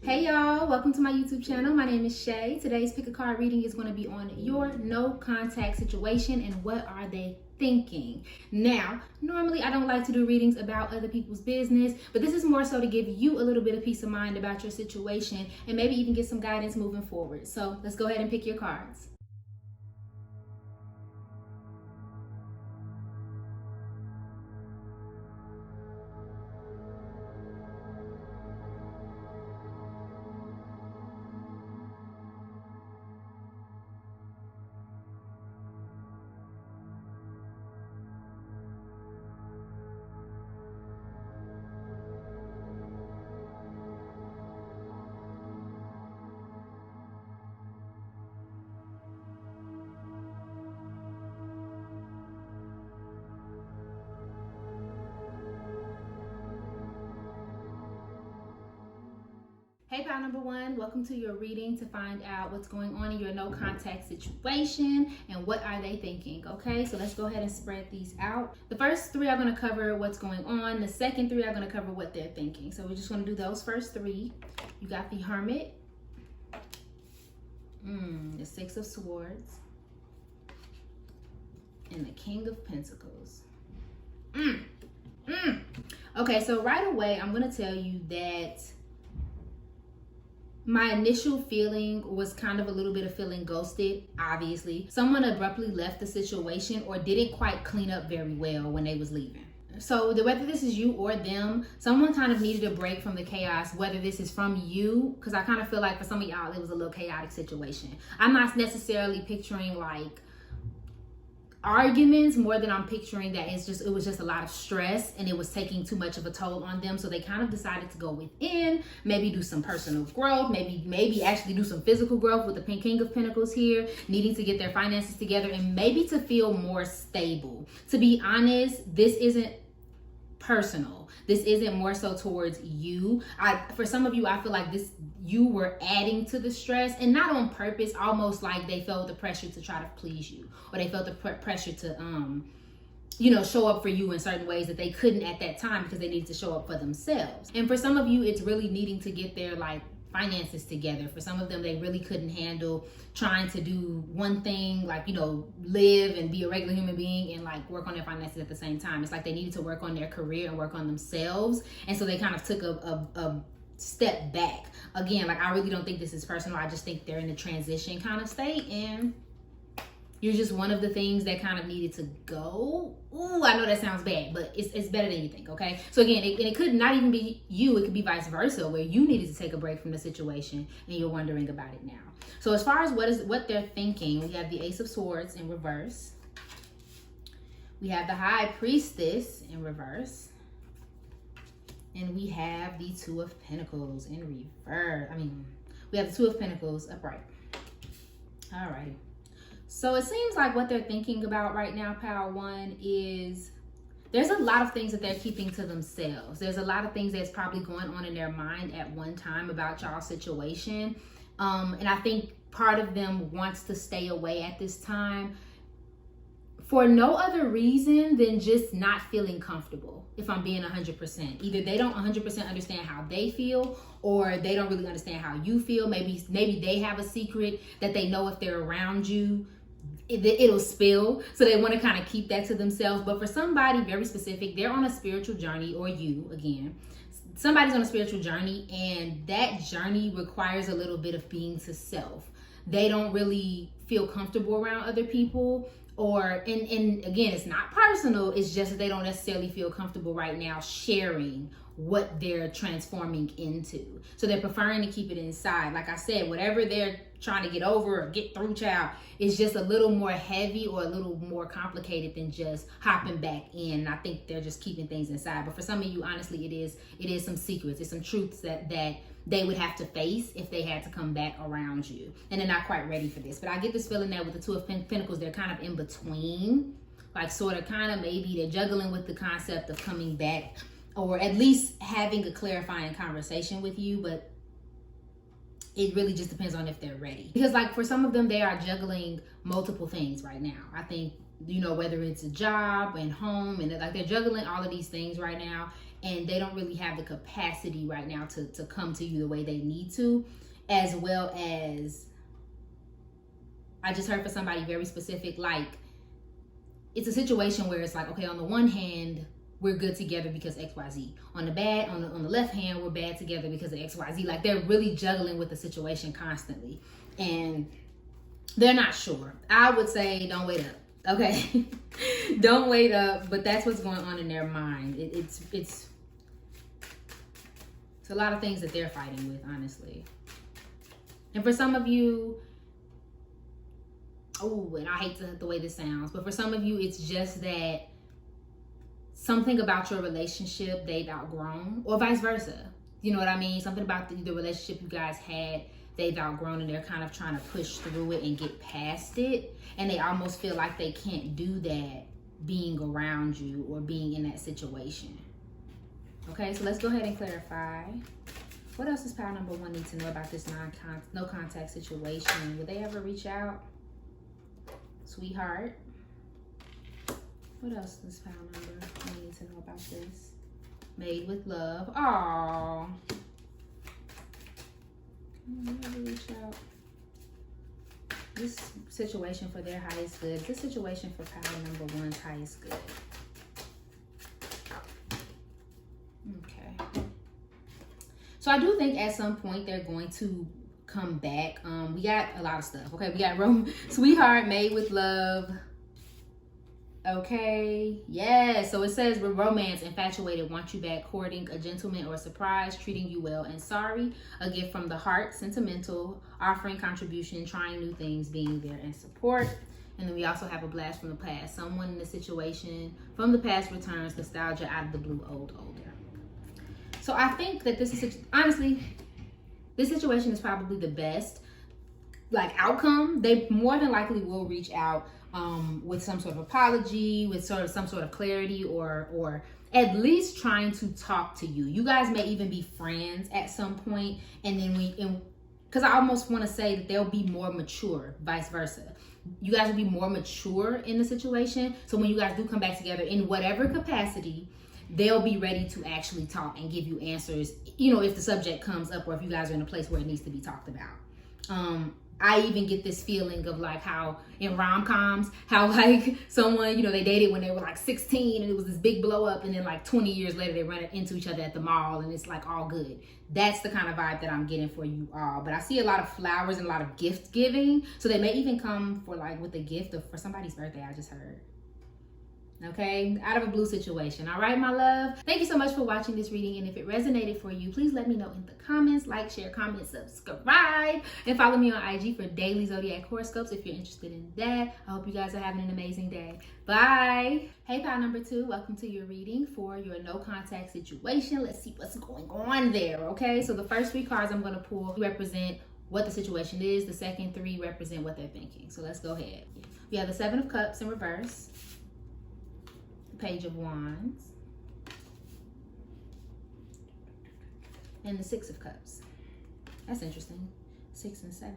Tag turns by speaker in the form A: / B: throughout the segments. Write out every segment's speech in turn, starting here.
A: Hey y'all, welcome to my YouTube channel. My name is Shay. Today's pick a card reading is going to be on your no contact situation and what are they thinking. Now, normally I don't like to do readings about other people's business, but this is more so to give you a little bit of peace of mind about your situation and maybe even get some guidance moving forward. So let's go ahead and pick your cards. Hey pal number one, welcome to your reading to find out what's going on in your no contact situation and what are they thinking. Okay, so let's go ahead and spread these out. The first three are going to cover what's going on. The second three are going to cover what they're thinking. So we're just going to do those first three. You got the Hermit, the Six of Swords, and the King of Pentacles. Okay, so right away I'm going to tell you that my initial feeling was kind of a little bit of feeling ghosted, obviously. Someone abruptly left the situation or didn't quite clean up very well when they was leaving. So whether this is you or them, someone kind of needed a break from the chaos, whether this is from you, because I kind of feel like for some of y'all, it was a little chaotic situation. I'm not necessarily picturing like arguments more than I'm picturing that it was just a lot of stress and it was taking too much of a toll on them. So they kind of decided to go within, maybe do some personal growth, maybe actually do some physical growth with the King of Pentacles here, needing to get their finances together and maybe to feel more stable. To be honest, this isn't personal. This isn't more so towards you. For some of you, I feel like you were adding to the stress and not on purpose, almost like they felt the pressure to try to please you, or they felt the pressure to show up for you in certain ways that they couldn't at that time because they needed to show up for themselves. And for some of you, it's really needing to get their finances together. For some of them, they really couldn't handle trying to do one thing, live and be a regular human being and work on their finances at the same time. It's like they needed to work on their career and work on themselves. And so they kind of took a step back. Again, I really don't think this is personal. I just think they're in a transition kind of state and you're just one of the things that kind of needed to go. Ooh, I know that sounds bad, but it's better than you think, okay? So again, it could not even be you. It could be vice versa, where you needed to take a break from the situation and you're wondering about it now. So as far as what they're thinking, we have the Ace of Swords in reverse. We have the High Priestess in reverse. And we have the Two of Pentacles in reverse. We have the Two of Pentacles upright. All right. So it seems like what they're thinking about right now, pal one, is there's a lot of things that they're keeping to themselves. There's a lot of things that's probably going on in their mind at one time about y'all's situation. And I think part of them wants to stay away at this time for no other reason than just not feeling comfortable, if I'm being 100%. Either they don't 100% understand how they feel, or they don't really understand how you feel. Maybe they have a secret that they know if they're around you, it'll spill. So they want to kind of keep that to themselves. But for somebody very specific, they're on a spiritual journey, or you, again, somebody's on a spiritual journey, and that journey requires a little bit of being to self. They don't really feel comfortable around other people. And again, it's not personal. It's just that they don't necessarily feel comfortable right now sharing what they're transforming into. So they're preferring to keep it inside. Like I said, whatever they're trying to get over or get through, child, is just a little more heavy or a little more complicated than just hopping back in. I think they're just keeping things inside. But for some of you, honestly, it is some secrets. It's some truths that they would have to face if they had to come back around you. And they're not quite ready for this. But I get this feeling that with the Two of Pentacles, they're kind of in between. Maybe they're juggling with the concept of coming back, or at least having a clarifying conversation with you. But it really just depends on if they're ready. Because for some of them, they are juggling multiple things right now. I think you know, whether it's a job and home, and like they're juggling all of these things right now, and they don't really have the capacity right now to come to you the way they need to. As well as, I just heard for somebody very specific, like it's a situation where it's like, okay, on the one hand, we're good together because XYZ. On the left hand, we're bad together because of XYZ. Like they're really juggling with the situation constantly, and they're not sure. I would say don't wait up, okay? Don't wait up, but that's what's going on in their mind. It's a lot of things that they're fighting with, honestly. And for some of you, oh, and I hate the way this sounds, but for some of you, it's just that something about your relationship they've outgrown, or vice versa. You know what I mean? Something about the relationship you guys had, they've outgrown, and they're kind of trying to push through it and get past it. And they almost feel like they can't do that being around you or being in that situation. Okay, so let's go ahead and clarify. What else does pile number 1 need to know about this no contact situation? Will they ever reach out? Sweetheart. What else does pile number 1 need to know about this? Made with love. Aww. Never reach out. This situation for their highest good. This situation for pile number 1's highest good. Okay. So I do think at some point they're going to come back. We got a lot of stuff. Okay, we got sweetheart, made with love. Okay, yes. So it says with romance, infatuated, want you back, courting, a gentleman or a surprise, treating you well and sorry, a gift from the heart, sentimental, offering contribution, trying new things, being there and support. And then we also have a blast from the past. Someone in the situation from the past returns, nostalgia out of the blue, older. So I think that this is, honestly, this situation is probably the best like outcome. They more than likely will reach out with some sort of apology, with some sort of clarity, or at least trying to talk to you. You guys may even be friends at some point, and then because I almost want to say that they'll be more mature, vice versa. You guys will be more mature in the situation. So when you guys do come back together in whatever capacity, they'll be ready to actually talk and give you answers, you know, if the subject comes up or if you guys are in a place where it needs to be talked about. I even get this feeling of like how in rom-coms, how like someone, you know, they dated when they were like 16 and it was this big blow up, and then like 20 years later they run into each other at the mall and it's like all good. That's the kind of vibe that I'm getting for you all. But I see a lot of flowers and a lot of gift giving. So they may even come for like with a gift for somebody's birthday, I just heard. Okay, out of a blue situation. All right, my love, thank you so much for watching this reading, and if it resonated for you, please let me know in the comments. Like, share, comment, subscribe, and follow me on IG for daily zodiac horoscopes if you're interested in that. I hope you guys are having an amazing day. Bye. Hey, pile number 2, welcome to your reading for your no contact situation. Let's see what's going on there. Okay, so the first 3 cards I'm going to pull represent what the situation is. The second 3 represent what they're thinking. So let's go ahead. We have the 7 of Cups in reverse, Page of Wands, and the 6 of Cups. That's interesting. 6 and 7.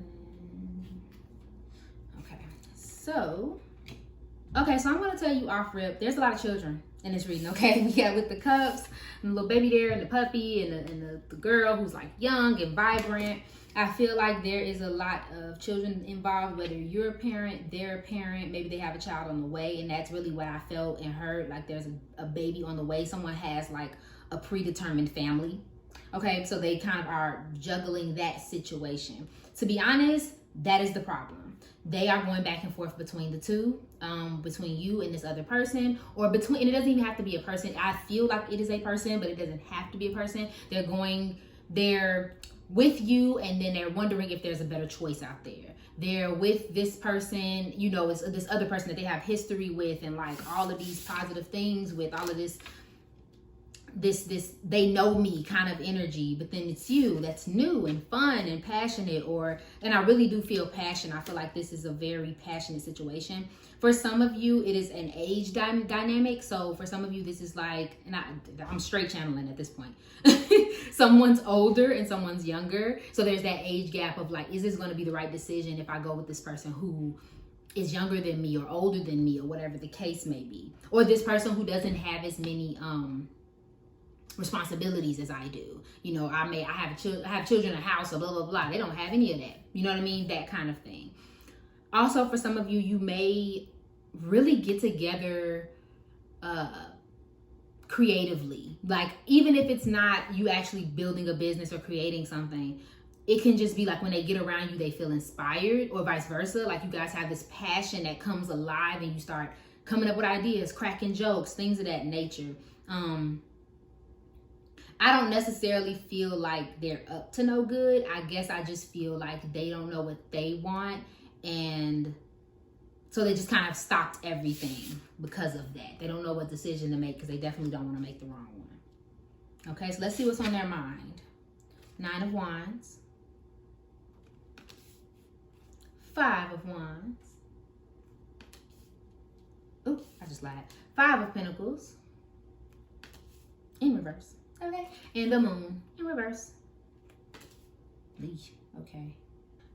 A: Okay, so I'm going to tell you off rip, there's a lot of children in this reading, okay? We got with the cups, and the little baby there, and the puppy, and the girl who's like young and vibrant. I feel like there is a lot of children involved, whether you're a parent, they're a parent, maybe they have a child on the way, and that's really what I felt and heard, like there's a baby on the way. Someone has like a predetermined family, okay? So they kind of are juggling that situation. To be honest, that is the problem. They are going back and forth between the two, between you and this other person, or between, and it doesn't even have to be a person. I feel like it is a person, but it doesn't have to be a person. They're with you, and then they're wondering if there's a better choice out there. They're with this person, you know, it's this other person that they have history with, and like all of these positive things with all of this they know me kind of energy, but then it's you that's new and fun and passionate, and I really do feel passion. I feel like this is a very passionate situation. For some of you, it is an age dynamic. So for some of you, this is like, and I'm straight channeling at this point. Someone's older and someone's younger. So there's that age gap of like, is this going to be the right decision if I go with this person who is younger than me or older than me or whatever the case may be. Or this person who doesn't have as many responsibilities as I do. You know, I have children in a house, or blah, blah, blah. They don't have any of that. You know what I mean? That kind of thing. Also, for some of you, you may really get together creatively. Like, even if it's not you actually building a business or creating something, it can just be like when they get around you, they feel inspired, or vice versa. Like, you guys have this passion that comes alive and you start coming up with ideas, cracking jokes, things of that nature. I don't necessarily feel like they're up to no good. I guess I just feel like they don't know what they want, and so they just kind of stopped everything because of that. They don't know what decision to make because they definitely don't want to make the wrong one. Okay, so let's see what's on their mind. 9 of Wands. 5 of Wands. Oh, I just lied. 5 of Pentacles. In reverse. Okay. And the Moon in reverse. Okay.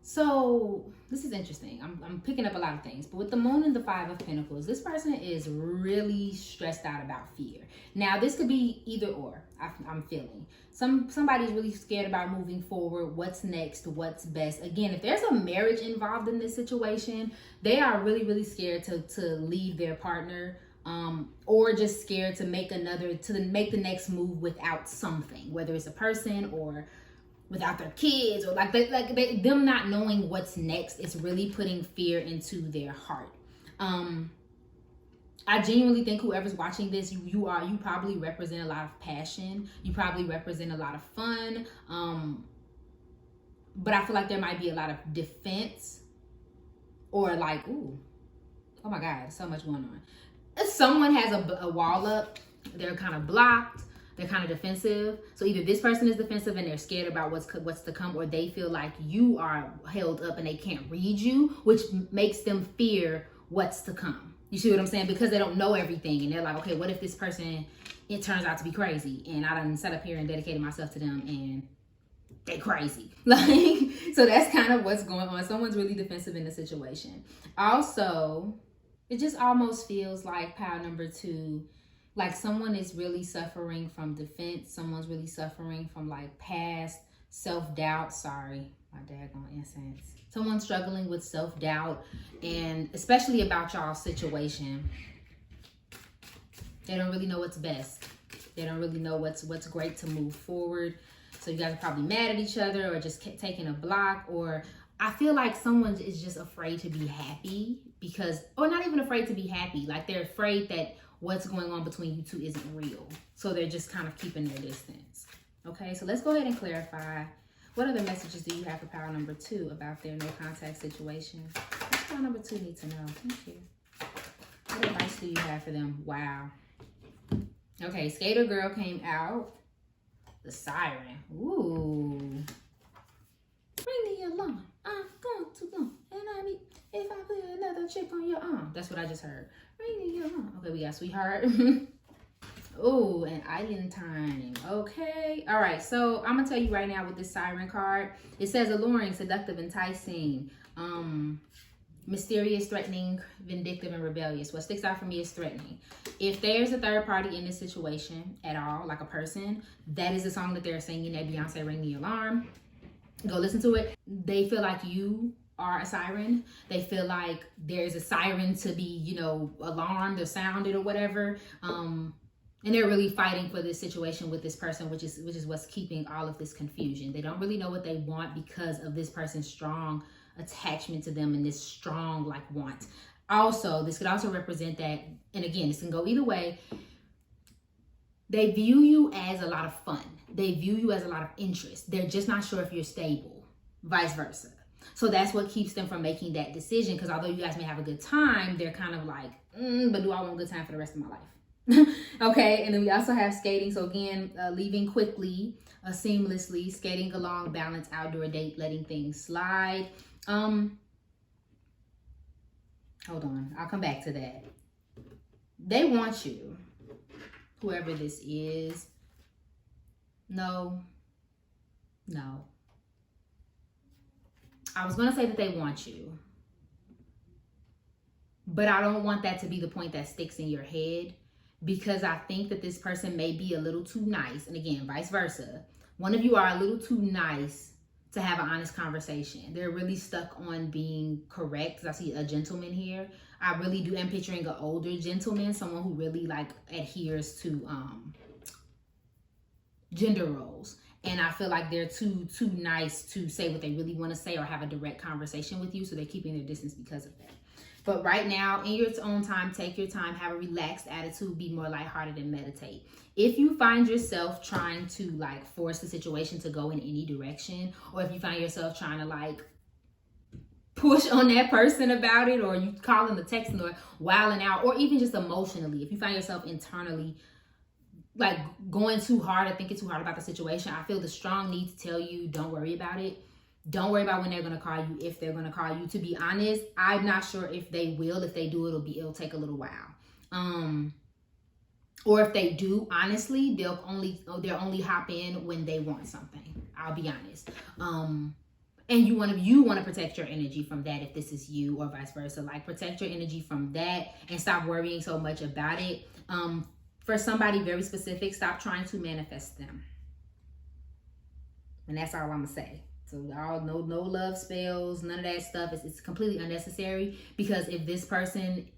A: So this is interesting. I'm picking up a lot of things, but with the Moon and the 5 of Pentacles, this person is really stressed out about fear. Now, this could be either or. I'm feeling somebody's really scared about moving forward. What's next? What's best? Again, if there's a marriage involved in this situation, they are really, really scared to leave their partner. Or just scared to make the next move without something, whether it's a person or without their kids, or them not knowing what's next is really putting fear into their heart. I genuinely think whoever's watching this, you probably represent a lot of passion. You probably represent a lot of fun. But I feel like there might be a lot of defense, or like, ooh, oh my God, so much going on. If someone has a wall up, they're kind of blocked, they're kind of defensive. So either this person is defensive and they're scared about what's to come, or they feel like you are held up and they can't read you, which makes them fear what's to come. You see what I'm saying? Because they don't know everything, and they're like, okay, what if this person, it turns out to be crazy, and I done set up here and dedicated myself to them, and they crazy. Like, so that's kind of what's going on. Someone's really defensive in the situation. Also, it just almost feels like pile number 2, like someone is really suffering from defense. Someone's really suffering from like past self-doubt. Sorry, my daggone incense. Someone's struggling with self-doubt, and especially about y'all's situation. They don't really know what's best. They don't really know what's great to move forward. So you guys are probably mad at each other, or just taking a block, or I feel like someone is just afraid to be happy or not even afraid to be happy. Like, they're afraid that what's going on between you two isn't real. So they're just kind of keeping their distance. Okay, so let's go ahead and clarify. What other messages do you have for pile number 2 about their no contact situation? What does pile number 2 need to know? Thank you. What advice do you have for them? Wow. Okay, Skater Girl came out. The Siren. Ooh. Ring the alarm. I'm going to go. And I mean, if I put another chip on your arm. That's what I just heard. Ring the alarm. Okay, we got Sweetheart. Oh, and Island Time. Okay. All right. So I'm gonna tell you right now with this Siren card. It says alluring, seductive, enticing, mysterious, threatening, vindictive, and rebellious. What sticks out for me is threatening. If there's a third party in this situation at all, like a person, that is the song that they're singing, that Beyonce Ring the Alarm. Go listen to it. They feel like you are a siren. They feel like there's a siren to be, alarmed or sounded or whatever. And they're really fighting for this situation with this person, which is what's keeping all of this confusion. They don't really know what they want because of this person's strong attachment to them and this strong want. Also, this could also represent that, and again, this can go either way. They view you as a lot of fun. They view you as a lot of interest. They're just not sure if you're stable, vice versa. So that's what keeps them from making that decision, because although you guys may have a good time, they're kind of like, but do I want a good time for the rest of my life? Okay, and then we also have skating. So again, leaving quickly, seamlessly, skating along, balance, outdoor date, letting things slide. Hold on, I'll come back to that. They want you, whoever this is. No. I was gonna say that they want you, But I don't want that to be the point that sticks in your head, because I think that this person may be a little too nice. And again, vice versa. One of you are a little too nice to have an honest conversation. They're really stuck on being correct. Because I see a gentleman here. I really do am picturing an older gentleman, someone who really like adheres to gender roles. And I feel like they're too nice to say what they really want to say or have a direct conversation with you. So they're keeping their distance because of that. But right now, in your own time, take your time, have a relaxed attitude, be more lighthearted, and meditate. If you find yourself trying to like force the situation to go in any direction, or if you find yourself trying to like push on that person about it, or you calling the texting or wilding out, or even just emotionally, if you find yourself internally like going too hard or thinking too hard about the situation, I feel the strong need to tell you, don't worry about it. Don't worry about when they're going to call you, if they're going to call you. To be honest, I'm not sure if they will. If they do, it'll take a little while. Or if they do, honestly, they'll only hop in when they want something. I'll be honest. And you want to protect your energy from that, if this is you, or vice versa. Like, protect your energy from that and stop worrying so much about it. For somebody very specific, stop trying to manifest them. And that's all I'm gonna say. So no love spells, none of that stuff. It's completely unnecessary, because if this person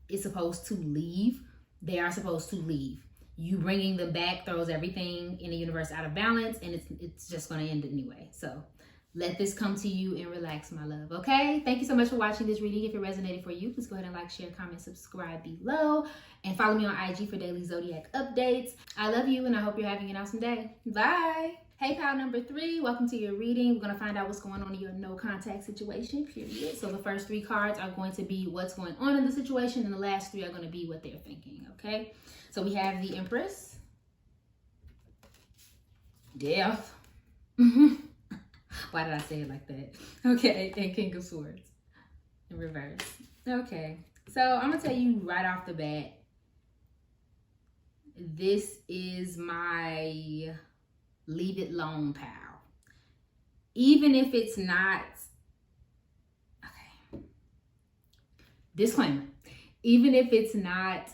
A: is supposed to leave, they are supposed to leave. You bringing them back throws everything in the universe out of balance, and it's just going to end anyway. So let this come to you and relax, my love. Okay? Thank you so much for watching this reading. If it resonated for you, please go ahead and like, share, comment, subscribe below, and follow me on IG for daily zodiac updates. I love you, and I hope you're having an awesome day. Bye. Hey, pal number 3, welcome to your reading. We're going to find out what's going on in your no contact situation, period. So the first 3 cards are going to be what's going on in the situation, and the last 3 are going to be what they're thinking, okay? So we have the Empress, Death. Why did I say it like that? Okay, and King of Swords in reverse. Okay, so I'm going to tell you right off the bat, this is my leave it alone, pal. Even if it's not, okay, disclaimer, even if it's not,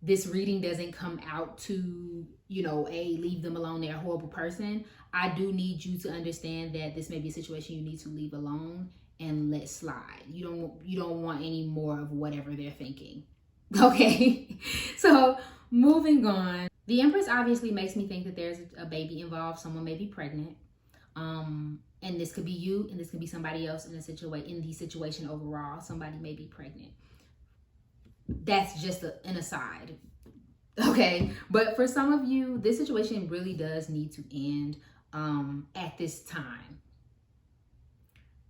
A: this reading doesn't come out to, leave them alone, they're a horrible person, I do need you to understand that this may be a situation you need to leave alone and let slide. You don't want any more of whatever they're thinking. Okay? So moving on. The Empress obviously makes me think that there's a baby involved. Someone may be pregnant. And this could be you, and this could be somebody else in the situation overall. Somebody may be pregnant. That's just an aside. Okay? But for some of you, this situation really does need to end at this time.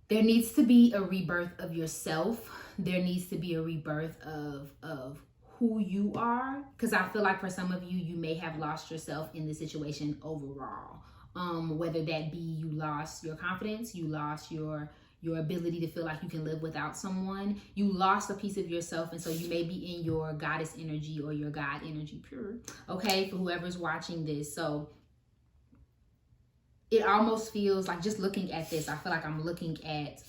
A: There needs to be a rebirth of yourself. There needs to be a rebirth of who you are, because I feel like for some of you, you may have lost yourself in this situation overall. Whether that be you lost your confidence, you lost your ability to feel like you can live without someone, you lost a piece of yourself, and so you may be in your goddess energy or your God energy, pure. Okay, for whoever's watching this. So it almost feels like, just looking at this, I feel like I'm looking at,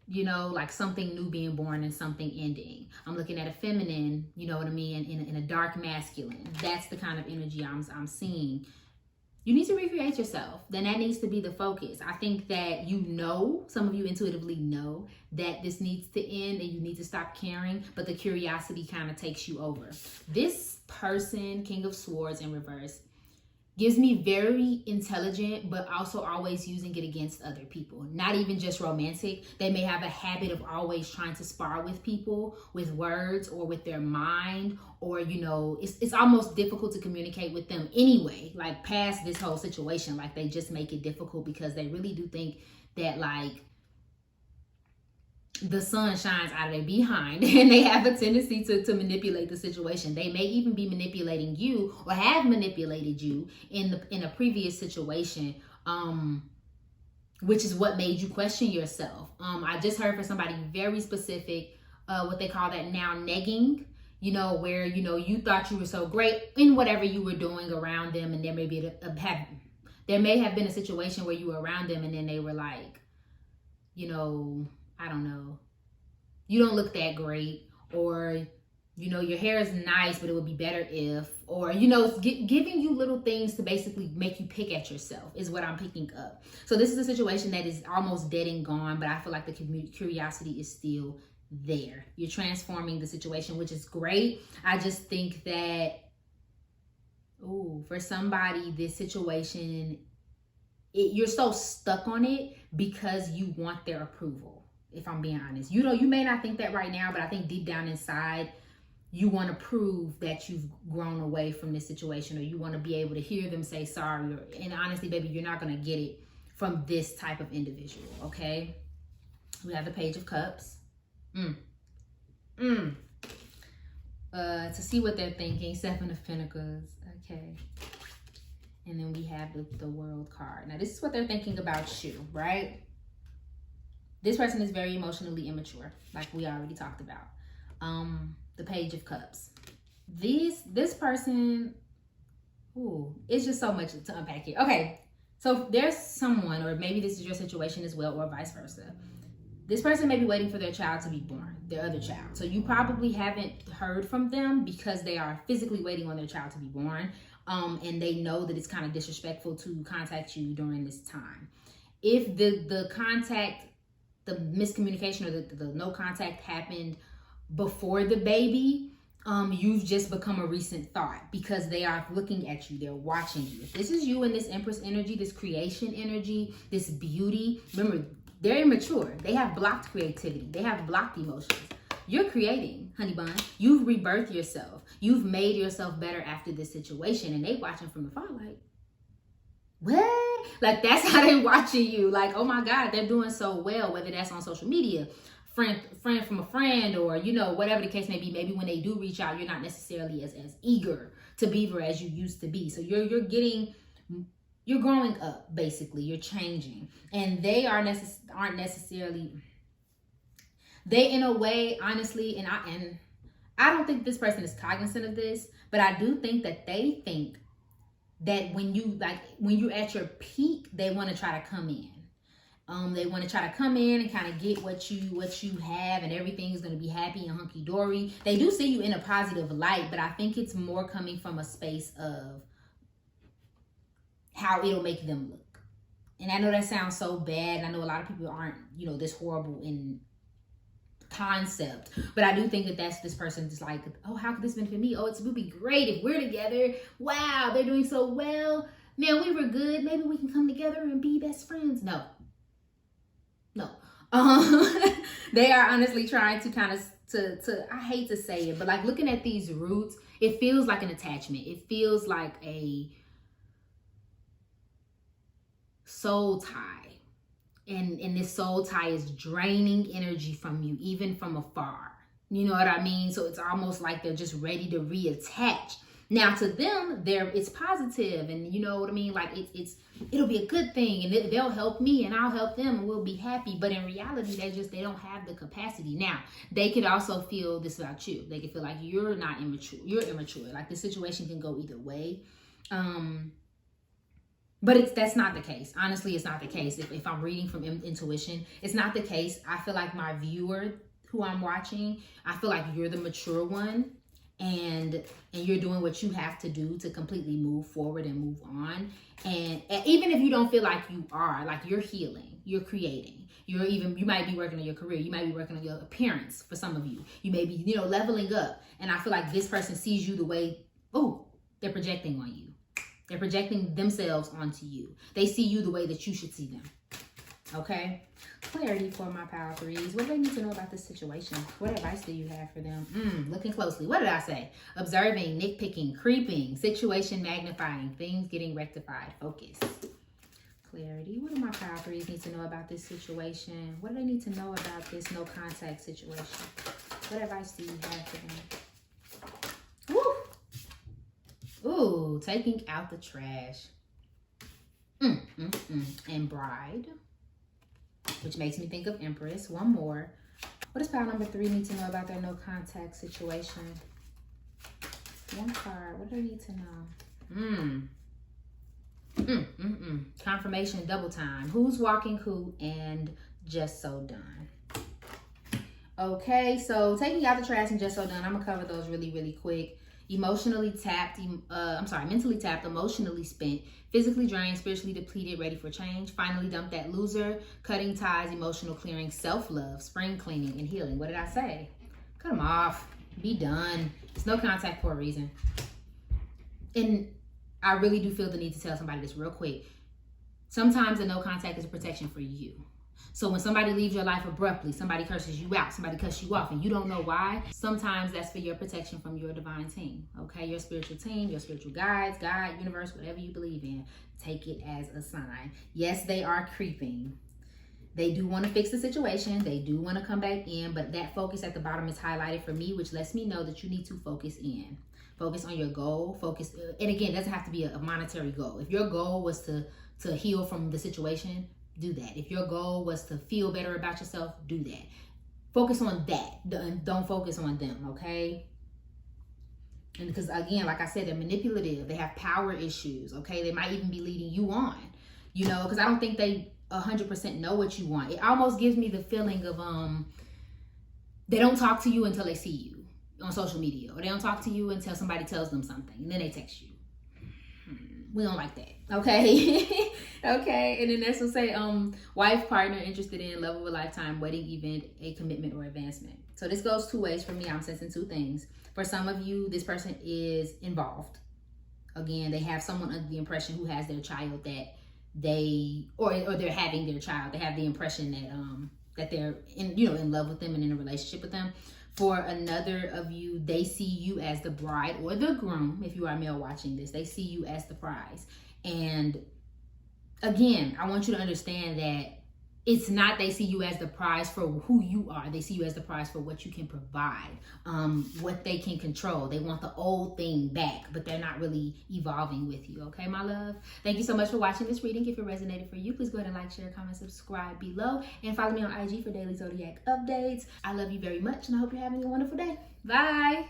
A: like something new being born and something ending. I'm looking at a feminine, you know what I mean, in a dark masculine. That's the kind of energy I'm seeing. You need to recreate yourself. Then that needs to be the focus. I think that some of you intuitively know that this needs to end and you need to stop caring, but the curiosity kind of takes you over. This person, King of Swords in reverse, gives me very intelligent, but also always using it against other people. Not even just romantic. They may have a habit of always trying to spar with people with words or with their mind, or, it's almost difficult to communicate with them anyway, like past this whole situation. Like, they just make it difficult because they really do think that, like, the sun shines out of their behind, and they have a tendency to manipulate the situation. They may even be manipulating you, or have manipulated you in a previous situation, which is what made you question yourself. I just heard for somebody very specific, what they call that now negging, where, you thought you were so great in whatever you were doing around them, and there may have been a situation where you were around them, and then they were like, I don't know, you don't look that great, or you know, your hair is nice, but it would be better if, or, you know, giving you little things to basically make you pick at yourself is what I'm picking up. So this is a situation that is almost dead and gone, but I feel like the curiosity is still there. You're transforming the situation, which is great. I just think that, for somebody, this situation, you're so stuck on it because you want their approval, if I'm being honest. You know, you may not think that right now, but I think deep down inside, you want to prove that you've grown away from this situation, or you want to be able to hear them say sorry. And honestly, baby, you're not going to get it from this type of individual, okay? We have the Page of Cups. To see what they're thinking, Seven of Pentacles, okay? And then we have the World card. Now, this is what they're thinking about you, right? This person is very emotionally immature, like we already talked about. The Page of Cups. This person, it's just so much to unpack here. Okay, so there's someone, or maybe this is your situation as well, or vice versa. This person may be waiting for their child to be born, their other child. So you probably haven't heard from them because they are physically waiting on their child to be born. And they know that it's kind of disrespectful to contact you during this time. If the contact, the miscommunication, or the no contact happened before the baby, you've just become a recent thought because they are looking at you, they're watching you. If this is you in this Empress energy, this creation energy, this beauty, remember, they're immature. They have blocked creativity. They have blocked emotions. You're creating, honey bun. You've rebirthed yourself. You've made yourself better after this situation, and they watching from afar like, what? Like, that's how they watching you. Like, oh my God, they're doing so well, whether that's on social media, friend from a friend, or, you know, whatever the case may be. Maybe when they do reach out, you're not necessarily as eager to beaver as you used to be. So you're growing up, basically. You're changing. And they aren't necessarily, they, in a way, honestly, and I don't think this person is cognizant of this, but I do think that they think that when you're at your peak, they want to try to come in. They want to try to come in and kind of get what you have, and everything is going to be happy and hunky-dory. They do see you in a positive light, but I think it's more coming from a space of how it'll make them look. And I know that sounds so bad, and I know a lot of people aren't, you know, this horrible in concept, but I do think that that's this person just like, oh, how could this benefit me? Oh, it would be great if we're together. Wow, they're doing so well. Man, we were good. Maybe we can come together and be best friends. No. They are honestly trying to kind of to I hate to say it, but like looking at these roots, it feels like an attachment. It feels like a soul tie. And this soul tie is draining energy from you, even from afar. You know what I mean? So it's almost like they're just ready to reattach. Now to them, it's positive, and you know what I mean? Like it'll be a good thing, and they'll help me and I'll help them and we'll be happy. But in reality, they don't have the capacity. Now, they could also feel this about you. They could feel like you're not immature. You're immature. Like the situation can go either way. But that's not the case. Honestly, it's not the case. If I'm reading from intuition, it's not the case. I feel like my viewer who I'm watching, I feel like you're the mature one, and you're doing what you have to do to completely move forward and move on. And even if you don't feel like you are, like you're healing, you're creating, you might be working on your career, you might be working on your appearance for some of you. You may be, you know, leveling up. And I feel like this person sees you the way, they're projecting on you. They're projecting themselves onto you. They see you the way that you should see them. Okay? Clarity for my power threes. What do they need to know about this situation? What advice do you have for them? Looking closely. What did I say? Observing, nitpicking, creeping, situation magnifying, things getting rectified. Focus. Clarity. What do my power threes need to know about this situation? What do they need to know about this no contact situation? What advice do you have for them? Woo! Ooh, taking out the trash. And Bride, which makes me think of Empress. One more. What does pile number 3 need to know about their no contact situation? One card. What do they need to know? Confirmation double time. Who's walking who and just so done. Okay, so taking out the trash and just so done. I'm gonna cover those really, really quick. Mentally tapped, emotionally spent, physically drained, spiritually depleted, ready for change. Finally dumped that loser, cutting ties, emotional clearing, self-love, spring cleaning, and healing. What did I say? Cut them off. Be done. It's no contact for a reason. And I really do feel the need to tell somebody this real quick. Sometimes the no contact is a protection for you. So when somebody leaves your life abruptly, somebody curses you out, somebody cuts you off, and you don't know why, sometimes that's for your protection from your divine team, okay? Your spiritual team, your spiritual guides, God, universe, whatever you believe in, take it as a sign. Yes, they are creeping. They do want to fix the situation. They do want to come back in, but that focus at the bottom is highlighted for me, which lets me know that you need to focus in. Focus on your goal. Focus, and again, it doesn't have to be a monetary goal. If your goal was to heal from the situation, do that. If your goal was to feel better about yourself, do that. Focus on that. Don't focus on them, okay? And because again, like I said, they're manipulative. They have power issues, okay? They might even be leading you on, you know, because I don't think they 100% know what you want. It almost gives me the feeling of they don't talk to you until they see you on social media, or they don't talk to you until somebody tells them something, and then they text you. We don't like that, okay? Okay, and then this will say wife, partner, interested in, love of a lifetime, wedding event, a commitment or advancement. So this goes two ways for me. I'm sensing two things. For some of you, this person is involved. Again, they have someone under the impression who has their child that they, or they're having their child. They have the impression that they're in love with them and in a relationship with them. For another of you, they see you as the bride or the groom. If you are male watching this, they see you as the prize. And again, I want you to understand that it's not they see you as the prize for who you are. They see you as the prize for what you can provide, what they can control. They want the old thing back, but they're not really evolving with you. Okay, my love? Thank you so much for watching this reading. If it resonated for you, please go ahead and like, share, comment, subscribe below, and follow me on IG for daily zodiac updates. I love you very much, and I hope you're having a wonderful day. Bye.